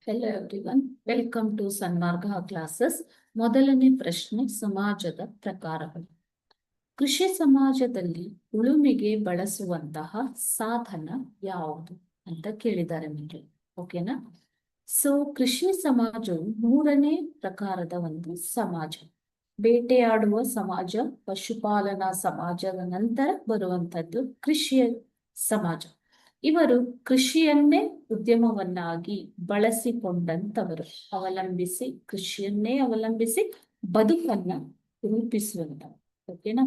Hello everyone, welcome to Sanmarga classes. ಮೊದಲನೇ ಪ್ರಶ್ನೆ, ಸಮಾಜದ ಪ್ರಕಾರಗಳು. ಕೃಷಿ ಸಮಾಜದಲ್ಲಿ ಉಳುಮೆಗೆ ಬಳಸುವಂತಹ ಸಾಧನ ಯಾವುದು ಅಂತ ಕೇಳಿದ್ದಾರೆ ನಿಮಗೆ. ಓಕೆನಾ? ಸೊ ಕೃಷಿ ಸಮಾಜವು ಮೂರನೇ ಪ್ರಕಾರದ ಒಂದು ಸಮಾಜ. ಬೇಟೆಯಾಡುವ ಸಮಾಜ, ಪಶುಪಾಲನಾ ಸಮಾಜದ ನಂತರ ಬರುವಂತದ್ದು ಕೃಷಿಯ ಸಮಾಜ. ಇವರು ಕೃಷಿಯನ್ನೇ ಉದ್ಯಮವನ್ನಾಗಿ ಬಳಸಿಕೊಂಡಂತವರು, ಕೃಷಿಯನ್ನೇ ಅವಲಂಬಿಸಿ ಬದುಕನ್ನ ರೂಪಿಸುವಂತವರು. ಓಕೆನಾ?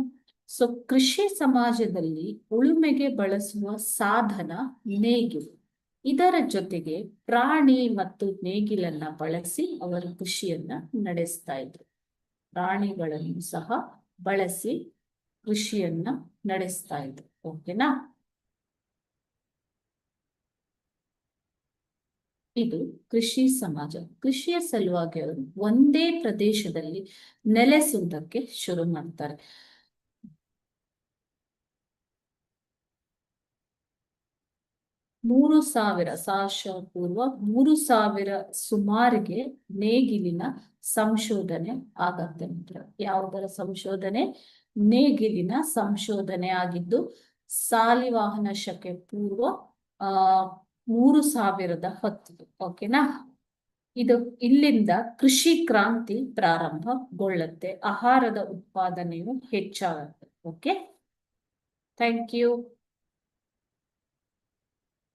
ಸೊ ಕೃಷಿ ಸಮಾಜದಲ್ಲಿ ಉಳುಮೆಗೆ ಬಳಸುವ ಸಾಧನ ನೇಗಿಲು. ಇದರ ಜೊತೆಗೆ ಪ್ರಾಣಿ ಮತ್ತು ನೇಗಿಲನ್ನ ಬಳಸಿ ಅವರು ಕೃಷಿಯನ್ನ ನಡೆಸ್ತಾ ಇದ್ರು. ಪ್ರಾಣಿಗಳನ್ನು ಸಹ ಬಳಸಿ ಕೃಷಿಯನ್ನ ನಡೆಸ್ತಾ ಇದ್ರು. ಓಕೆನಾ? ಇದು ಕೃಷಿ ಸಮಾಜ. ಕೃಷಿಯ ಸಲುವಾಗಿ ಅವರು ಒಂದೇ ಪ್ರದೇಶದಲ್ಲಿ ನೆಲೆಸುವುದಕ್ಕೆ ಶುರು ಮಾಡ್ತಾರೆ. ಪೂರ್ವ 3000 ಸುಮಾರಿಗೆ ನೇಗಿಲಿನ ಸಂಶೋಧನೆ ಆಗತ್ತೆ. ಯಾವುದರ ಸಂಶೋಧನೆ? ನೇಗಿಲಿನ ಸಂಶೋಧನೆ ಆಗಿದ್ದು ಸಾಲಿವಾಹನ ಶಕೆ ಪೂರ್ವ 3010. ಓಕೆನಾ? ಇಲ್ಲಿಂದ ಕೃಷಿ ಕ್ರಾಂತಿ ಪ್ರಾರಂಭಗೊಳ್ಳುತ್ತೆ. ಆಹಾರದ ಉತ್ಪಾದನೆಯು ಹೆಚ್ಚಾಗುತ್ತೆ. Okay, thank you.